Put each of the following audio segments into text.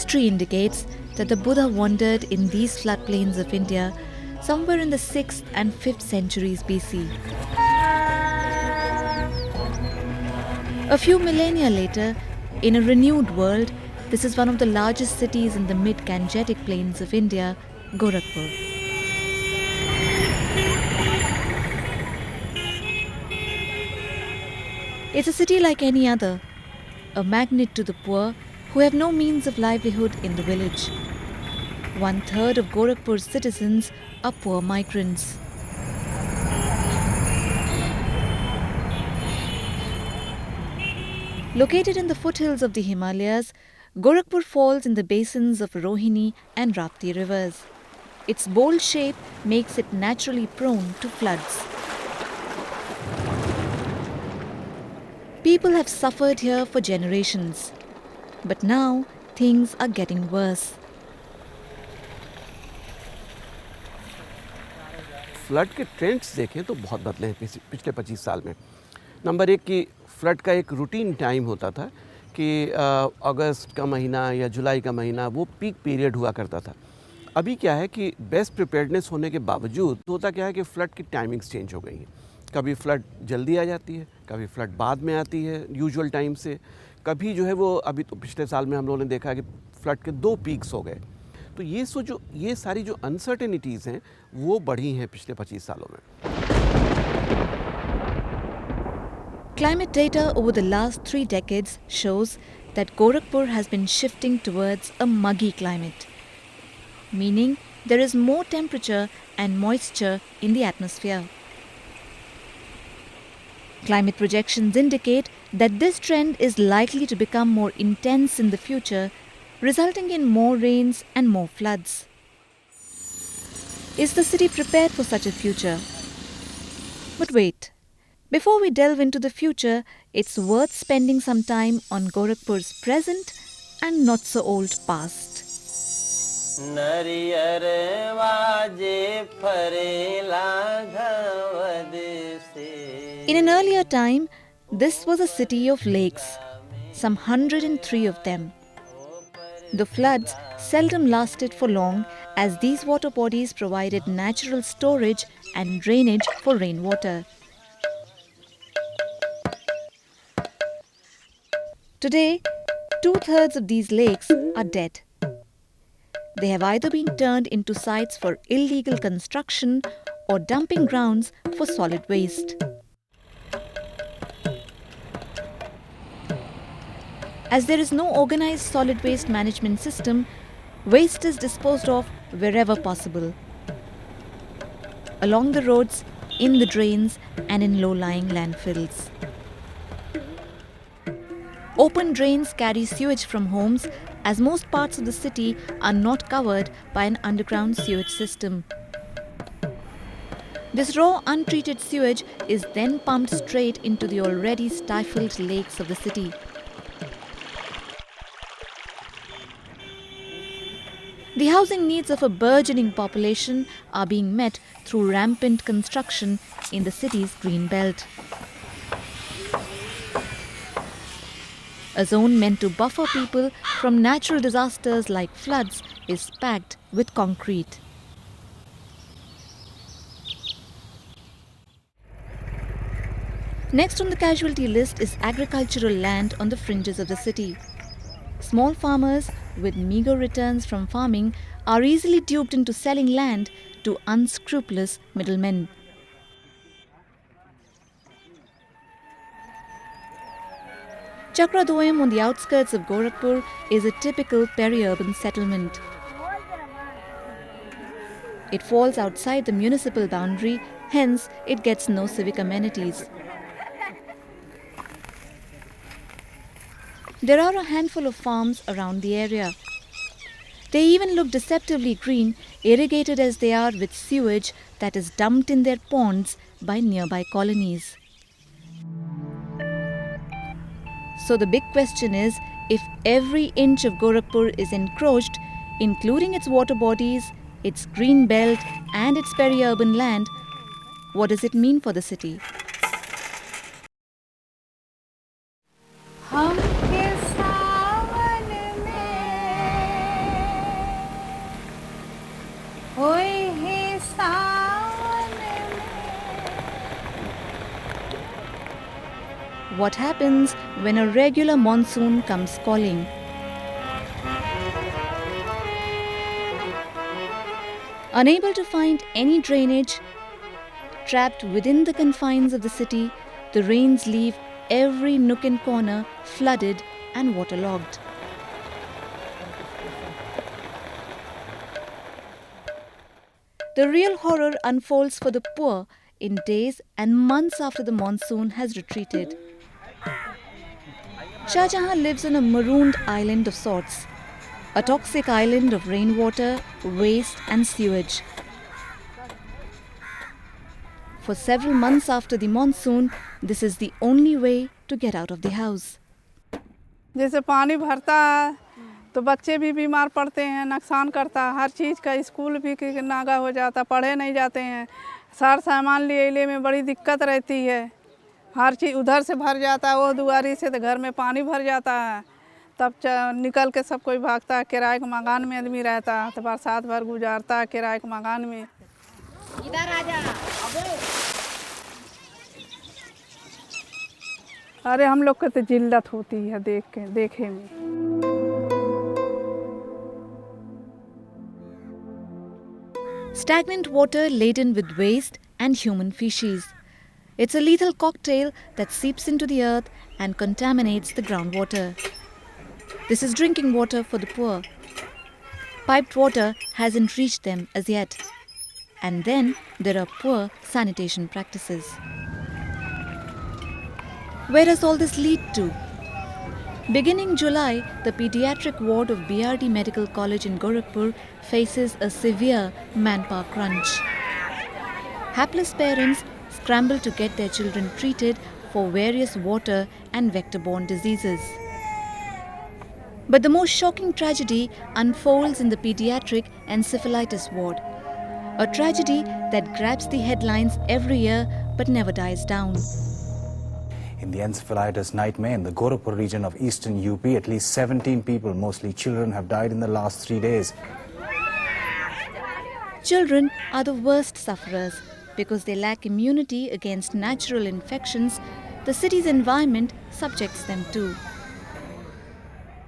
History indicates that the Buddha wandered in these floodplains of India somewhere in the 6th and 5th centuries BC. A few millennia later, in a renewed world, this is one of the largest cities in the mid-Gangetic plains of India, Gorakhpur. It's a city like any other, a magnet to the poor who have no means of livelihood in the village. 1/3 of Gorakhpur's citizens are poor migrants. Located in the foothills of the Himalayas, Gorakhpur falls in the basins of Rohini and Rapti rivers. Its bold shape makes it naturally prone to floods. People have suffered here for generations, but now things are getting worse. Flood के trends देखें तो बहुत बदले हैं पिछले 25 साल में। Number एक कि फ्लड का एक रूटीन टाइम होता था कि अगस्त का महीना या जुलाई का महीना वो पीक पीरियड हुआ करता था। अभी क्या है कि बेस्ट प्रिपेयर्डनेस होने के बावजूद होता क्या है कि फ़्लड की टाइमिंग्स चेंज हो गई हैं। कभी फ़्लड जल्दी आ जाती है, कभी फ़्लड बाद में आती है यूजुअल टाइम से, कभी जो है वो अभी तो पिछले साल में हम लोगों ने देखा कि फ़्लड के 2 पीक्स हो गए। तो ये सारी जो अनसर्टेनिटीज़ हैं वो बढ़ी हैं पिछले 25 सालों में। Climate data over the last 3 decades shows that Gorakhpur has been shifting towards a muggy climate, meaning there is more temperature and moisture in the atmosphere. Climate projections indicate that this trend is likely to become more intense in the future, resulting in more rains and more floods. Is the city prepared for such a future? But wait. Before we delve into the future, it's worth spending some time on Gorakhpur's present and not so old past. In an earlier time, this was a city of lakes, some 103 of them. The floods seldom lasted for long as these water bodies provided natural storage and drainage for rainwater. Today, 2/3 of these lakes are dead. They have either been turned into sites for illegal construction or dumping grounds for solid waste. As there is no organized solid waste management system, waste is disposed of wherever possible. Along the roads, in the drains, and in low-lying landfills. Open drains carry sewage from homes, as most parts of the city are not covered by an underground sewage system. This raw, untreated sewage is then pumped straight into the already stifled lakes of the city. The housing needs of a burgeoning population are being met through rampant construction in the city's green belt. A zone meant to buffer people from natural disasters like floods is packed with concrete. Next on the casualty list is agricultural land on the fringes of the city. Small farmers with meager returns from farming are easily duped into selling land to unscrupulous middlemen. Chakradoyam on the outskirts of Gorakhpur is a typical peri-urban settlement. It falls outside the municipal boundary, hence it gets no civic amenities. There are a handful of farms around the area. They even look deceptively green, irrigated as they are with sewage that is dumped in their ponds by nearby colonies. So the big question is, if every inch of Gorakhpur is encroached, including its water bodies, its green belt and its peri-urban land, what does it mean for the city? होए है सावन What happens when a regular monsoon comes calling? Unable to find any drainage, trapped within the confines of the city, the rains leave every nook and corner flooded and waterlogged. The real horror unfolds for the poor in days and months after the monsoon has retreated. Shah Jahan lives on a marooned island of sorts, a toxic island of rainwater, waste and sewage. For several months after the monsoon, this is the only way to get out of the house. जैसे पानी भरता है तो बच्चे भी बीमार पड़ते हैं, नुकसान करता है, हर चीज़ का स्कूल भी नागा हो जाता, पढ़े नहीं जाते हैं, सार सामान ले में बड़ी दिक्कत रहती है, हर चीज़ उधर से भर जाता है, वो दुआरी से तो घर में पानी भर जाता है, तब निकल के सब कोई भागता है, किराए के मकान में आदमी रहता है तो बरसात भर गुजारता है किराए के मकान में। इधर आ जा, अरे हम लोग को तो जिल्लत होती है देखे में। Stagnant water laden with waste and human feces. It's a lethal cocktail that seeps into the earth and contaminates the groundwater. This is drinking water for the poor. Piped water hasn't reached them as yet. And then there are poor sanitation practices. Where does all this lead to? Beginning July, the pediatric ward of BRD Medical College in Gorakhpur faces a severe manpower crunch. Hapless parents scramble to get their children treated for various water and vector-borne diseases. But the most shocking tragedy unfolds in the pediatric encephalitis ward, a tragedy that grabs the headlines every year but never dies down. In the encephalitis nightmare in the Gorakhpur region of eastern UP, at least 17 people, mostly children, have died in the last 3 days. Children are the worst sufferers because they lack immunity against natural infections the city's environment subjects them to.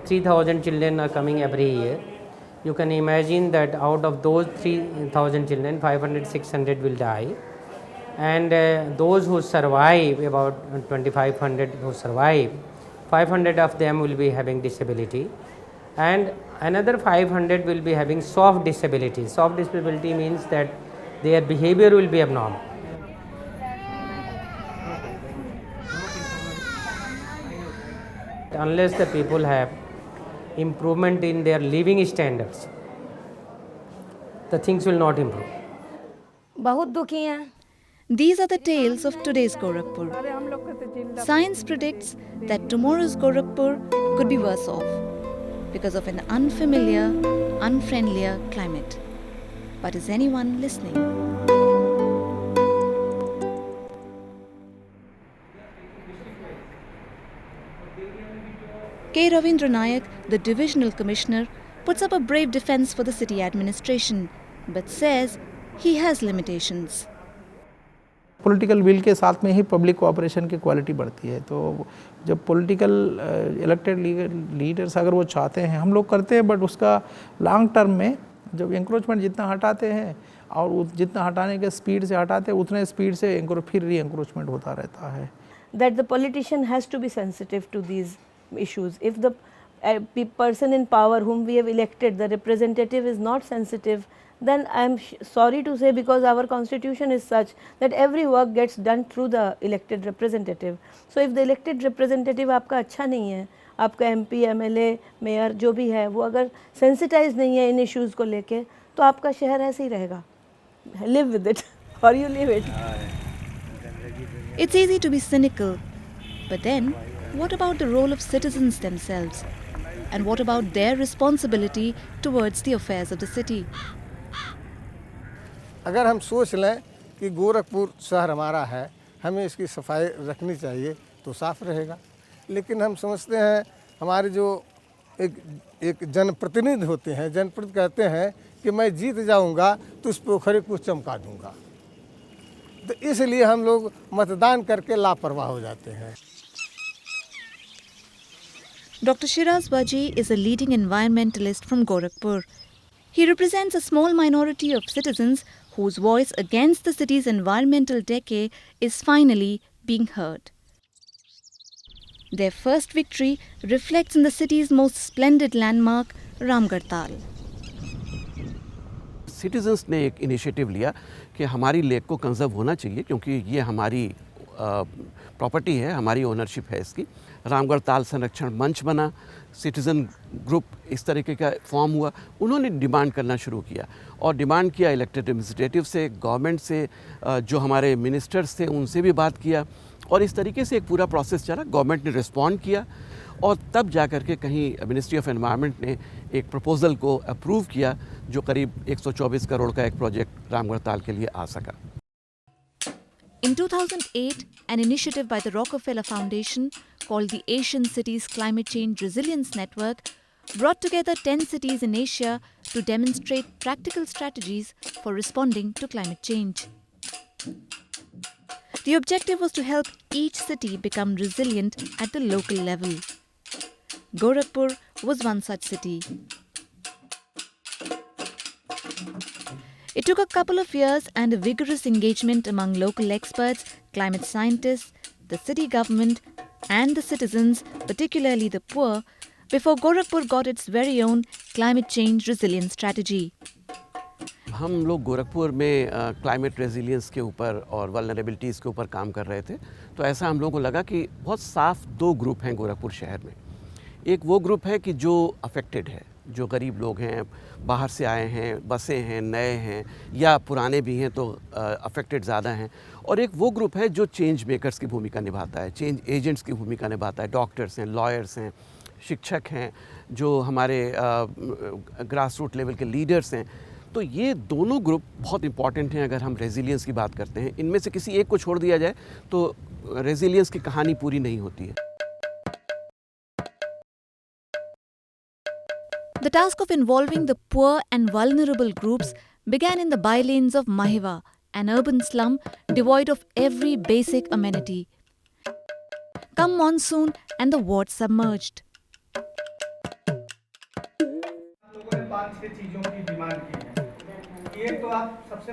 3,000 children are coming every year. You can imagine that out of those 3,000 children, 500, 600 will die. And those who survive, about 2,500 who survive, 500 of them will be having disability. And another 500 will be having soft disability. Soft disability means that their behavior will be abnormal. Unless the people have improvement in their living standards, the things will not improve. बहुत दुखी हैं। These are the tales of today's Gorakhpur. Science predicts that tomorrow's Gorakhpur could be worse off because of an unfamiliar, unfriendlier climate. But is anyone listening? K. Ravindra Nayak, the Divisional Commissioner, puts up a brave defense for the city administration, but says he has limitations. Political will के साथ में ही public cooperation की quality बढ़ती है। तो जब political elected leaders अगर वो चाहते हैं, हम लोग करते हैं, बट उसका लॉन्ग टर्म में जब इंक्रोचमेंट जितना हटाते हैं और जितना हटाने के स्पीड से हटाते हैं उतने स्पीड से फिर री इंक्रोचमेंट होता रहता है। That the politician has to be sensitive to these issues. If the person in power whom we have elected, the representative, is not sensitive, then I am sorry to say, because our constitution is such that every work gets done through the elected representative. So if the elected representative आपका अच्छा नहीं है, आपका MP, MLA, mayor जो भी है वो अगर sensitized नहीं है इन issues को लेके, तो आपका शहर ऐसे ही रहेगा. Live with it or you leave it. It's easy to be cynical, but then what about the role of citizens themselves? And what about their responsibility towards the affairs of the city? अगर हम सोच लें कि गोरखपुर शहर हमारा है, हमें इसकी सफाई रखनी चाहिए तो साफ़ रहेगा, लेकिन हम समझते हैं हमारे जो एक जनप्रतिनिधि होते हैं, जनप्रतिनिधि कहते हैं कि मैं जीत जाऊंगा तो उस पोखरे को चमका दूंगा। तो इसलिए हम लोग मतदान करके लापरवाह हो जाते हैं। Dr. Shiraz Waji is a leading environmentalist from Gorakhpur. He represents a small minority of citizens whose voice against the city's environmental decay is finally being heard. Their first victory reflects in the city's most splendid landmark, Ramgarh Tal. Citizens ने एक initiative लिया कि हमारी lake को conserve होना चाहिए क्योंकि ये हमारी प्रॉपर्टी है, हमारी ओनरशिप है इसकी। रामगढ़ ताल संरक्षण मंच बना, सिटीज़न ग्रुप इस तरीके का फॉर्म हुआ। उन्होंने डिमांड करना शुरू किया और डिमांड किया इलेक्टेड एडमिनिस्ट्रेटिव से, गवर्नमेंट से, जो हमारे मिनिस्टर्स थे उनसे भी बात किया और इस तरीके से एक पूरा प्रोसेस चला। गवर्नमेंट ने रिस्पॉन्ड किया और तब जा कर के कहीं मिनिस्ट्री ऑफ एनवायरनमेंट ने एक प्रपोज़ल को अप्रूव किया जो करीब 124 करोड़ का एक प्रोजेक्ट रामगढ़ ताल के लिए आ सका। In 2008, an initiative by the Rockefeller Foundation called the Asian Cities Climate Change Resilience Network brought together 10 cities in Asia to demonstrate practical strategies for responding to climate change. The objective was to help each city become resilient at the local level. Gorakhpur was one such city. It took a couple of years and a vigorous engagement among local experts, climate scientists, the city government and the citizens, particularly the poor, before Gorakhpur got its very own climate change resilience strategy. हम लोग गोरखपुर में climate resilience के ऊपर और vulnerabilities के ऊपर काम कर रहे थे, तो ऐसा हम लोगों को लगा कि बहुत साफ दो ग्रुप हैं गोरखपुर शहर में। एक वो ग्रुप है कि जो अफेक्टेड है, जो गरीब लोग हैं, बाहर से आए हैं, बसे हैं, नए हैं या पुराने भी हैं तो अफेक्टेड ज़्यादा हैं। और एक वो ग्रुप है जो चेंज मेकर्स की भूमिका निभाता है, चेंज एजेंट्स की भूमिका निभाता है। डॉक्टर्स हैं, लॉयर्स हैं, शिक्षक हैं, जो हमारे ग्रास रूट लेवल के लीडर्स हैं। तो ये दोनों ग्रुप बहुत इंपॉर्टेंट हैं अगर हम रेजिलियंस की बात करते हैं। इनमें से किसी एक को छोड़ दिया जाए तो रेजिलियंस की कहानी पूरी नहीं होती है। The task of involving the poor and vulnerable groups began in the bylanes of Maheva, an urban slum devoid of every basic amenity. Come monsoon and the ward submerged.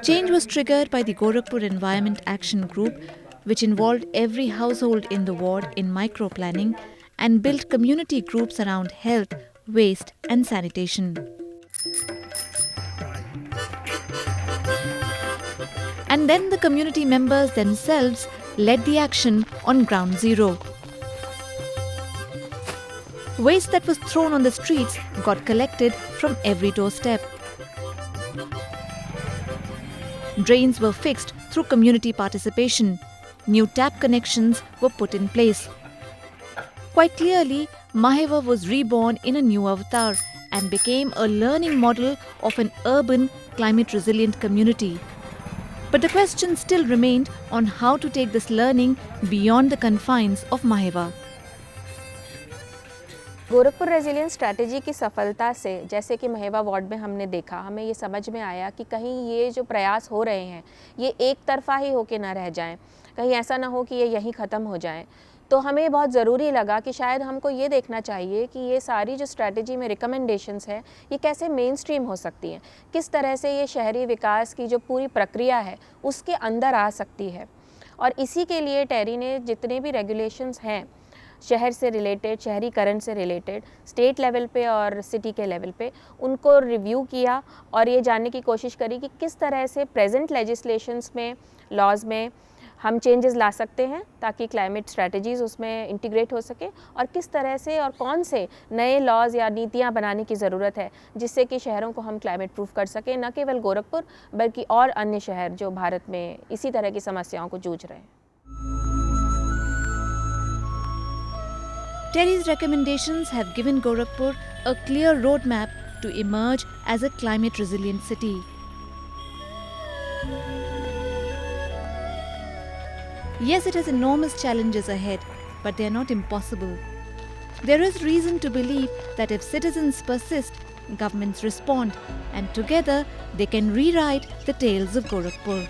Change was triggered by the Gorakhpur Environment Action Group, which involved every household in the ward in micro-planning and built community groups around health, waste and sanitation. And then the community members themselves led the action on ground zero. Waste that was thrown on the streets got collected from every doorstep. Drains were fixed through community participation. New tap connections were put in place. Quite clearly, Maheva was reborn in a new avatar and became a learning model of an urban, climate-resilient community. But the question still remained on how to take this learning beyond the confines of Maheva. Gorakhpur resilience strategy की सफलता से, जैसे कि Maheva ward में हमने देखा, हमें ये समझ में आया कि कहीं ये जो प्रयास हो रहे हैं ये एक तरफा ही होके ना रह जाएं, कहीं ऐसा ना हो कि ये यहीं ख़त्म हो जाएं। तो हमें बहुत ज़रूरी लगा कि शायद हमको ये देखना चाहिए कि ये सारी जो स्ट्रैटेजी में रिकमेंडेशंस है ये कैसे मेन स्ट्रीम हो सकती हैं, किस तरह से ये शहरी विकास की जो पूरी प्रक्रिया है उसके अंदर आ सकती है। और इसी के लिए टेरी ने जितने भी रेगुलेशंस हैं शहर से रिलेटेड, शहरीकरण से रिलेटेड, स्टेट लेवल पे और सिटी के लेवल पे, उनको रिव्यू किया और ये जानने की कोशिश करी कि किस तरह से प्रेजेंट लेजिस्लेशंस में, लॉज में हम चेंजेस ला सकते हैं ताकि क्लाइमेट स्ट्रैटेजीज़ उसमें इंटीग्रेट हो सके, और किस तरह से और कौन से नए लॉज या नीतियाँ बनाने की ज़रूरत है जिससे कि शहरों को हम क्लाइमेट प्रूफ कर सकें, न केवल गोरखपुर बल्कि और अन्य शहर जो भारत में इसी तरह की समस्याओं को जूझ रहे हैं। Terry's recommendations have given Gorakhpur a clear roadmap to emerge as a climate-resilient city. Yes, it has enormous challenges ahead, but they are not impossible. There is reason to believe that if citizens persist, governments respond, and together they can rewrite the tales of Gorakhpur.